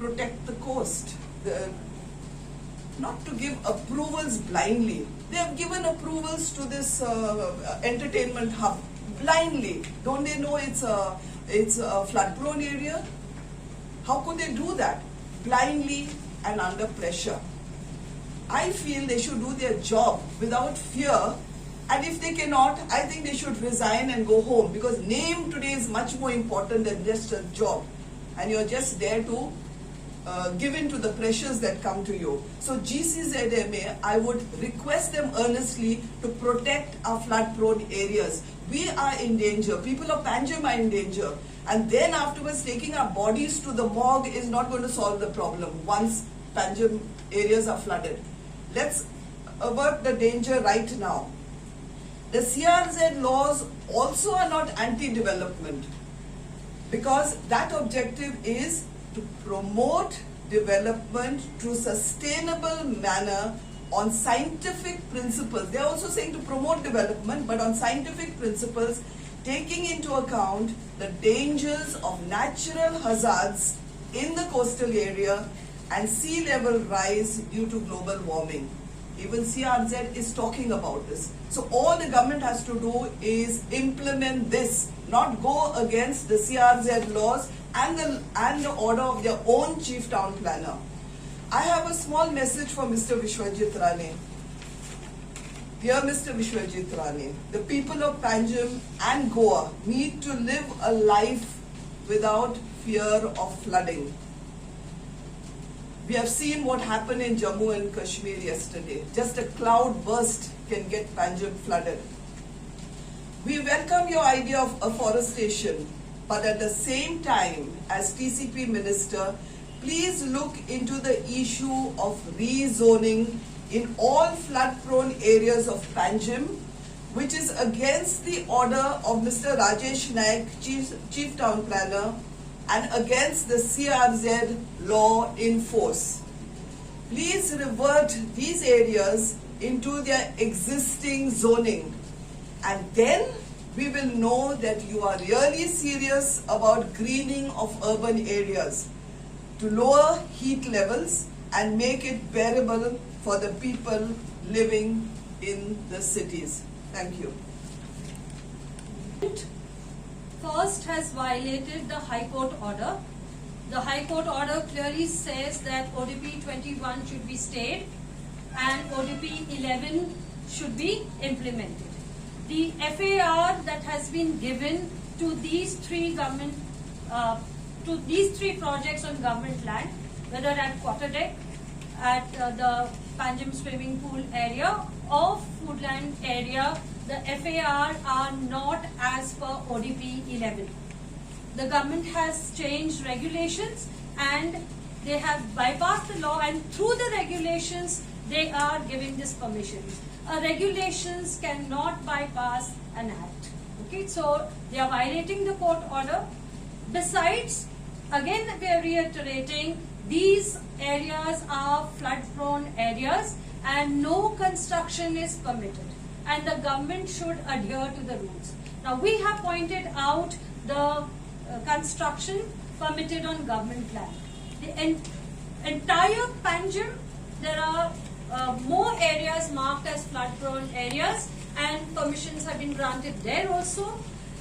protect the coast, not to give approvals blindly. They have given approvals to this entertainment hub blindly. Don't they know it's a flood-prone area? How could they do that? Blindly and under pressure. I feel they should do their job without fear, and if they cannot, I think they should resign and go home, because name today is much more important than just a job, and you're just there to give in to the pressures that come to you. So GCZMA, I would request them earnestly to protect our flood-prone areas. We are in danger. People of Panjim are in danger. And then afterwards, taking our bodies to the morgue is not going to solve the problem once Panjim areas are flooded. Let's avert the danger right now. The CRZ laws also are not anti-development, because that objective is to promote development through sustainable manner on scientific principles. They are also saying to promote development, but on scientific principles, taking into account the dangers of natural hazards in the coastal area and sea level rise due to global warming. Even CRZ is talking about this. So all the government has to do is implement this, not go against the CRZ laws and the order of their own chief town planner. I have a small message for Mr. Vishwajit Rane. Dear Mr. Vishwajit Rane, the people of Panjim and Goa need to live a life without fear of flooding. We have seen what happened in Jammu and Kashmir yesterday. Just a cloud burst can get Panjim flooded. We welcome your idea of afforestation, but at the same time, as TCP Minister, please look into the issue of rezoning in all flood-prone areas of Panjim, which is against the order of Mr. Rajesh Naik, Chief Town Planner, and against the CRZ law in force. Please revert these areas into their existing zoning, and then we will know that you are really serious about greening of urban areas to lower heat levels and make it bearable for the people living in the cities. Thank you. First has violated the High Court order. The High Court order clearly says that ODP 21 should be stayed and ODP 11 should be implemented. The FAR that has been given to these three projects on government land, whether at Quarterdeck, at the Panjim swimming pool area or Foodland area, the FAR are not as per ODP 11. The government has changed regulations and they have bypassed the law, and through the regulations they are giving this permission. Regulations cannot bypass an act. Okay, so they are violating the court order. Besides, again we are reiterating, these areas are flood-prone areas and no construction is permitted, and the government should adhere to the rules. Now we have pointed out the construction permitted on government land. The entire Panjim, there are more areas marked as flood-prone areas, and permissions have been granted there also.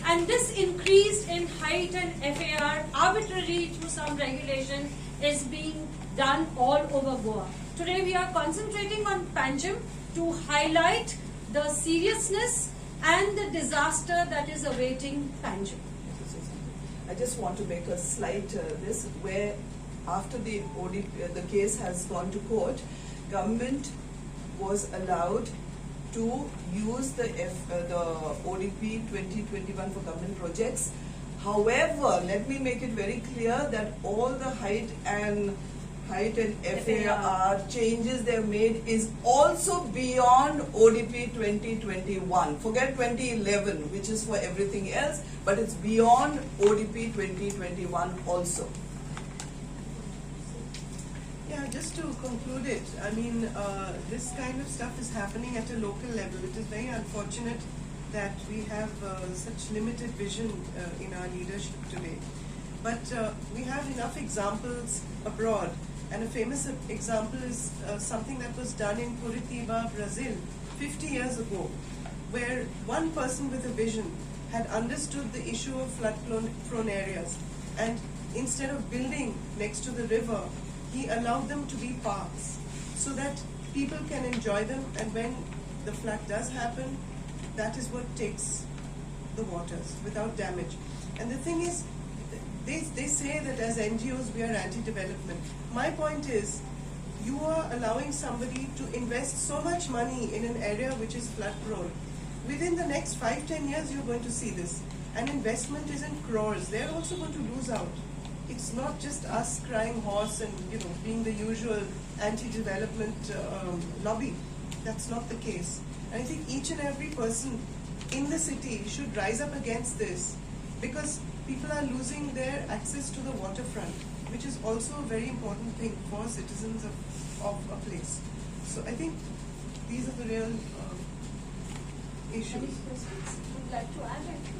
And this increase in height and FAR arbitrarily through some regulation is being done all over Goa. Today we are concentrating on Panjim to highlight the seriousness and the disaster that is awaiting Panjim. I just want to make a slight this, where after the ODP, the case has gone to court, government was allowed to use the ODP 2021 for government projects. However, let me make it very clear that all the height and FAR changes they have made is also beyond ODP 2021. Forget 2011, which is for everything else, but it's beyond ODP 2021 also. Yeah, just to conclude it, I mean, this kind of stuff is happening at a local level. It is very unfortunate that we have such limited vision in our leadership today. but we have enough examples abroad. And a famous example is something that was done in Curitiba, Brazil, 50 years ago, where one person with a vision had understood the issue of flood-prone areas, and instead of building next to the river, he allowed them to be parks so that people can enjoy them, and when the flood does happen, that is what takes the waters without damage. And the thing is, they say that as NGOs we are anti-development. My point is, you are allowing somebody to invest so much money in an area which is flood prone. Within the next 5-10 years you're going to see this. And investment is in crores. They're also going to lose out. It's not just us crying horse and being the usual anti-development lobby. That's not the case. And I think each and every person in the city should rise up against this, because people are losing their access to the waterfront, which is also a very important thing for citizens of a place. So I think these are the real issues. Any questions? Would like to add anything?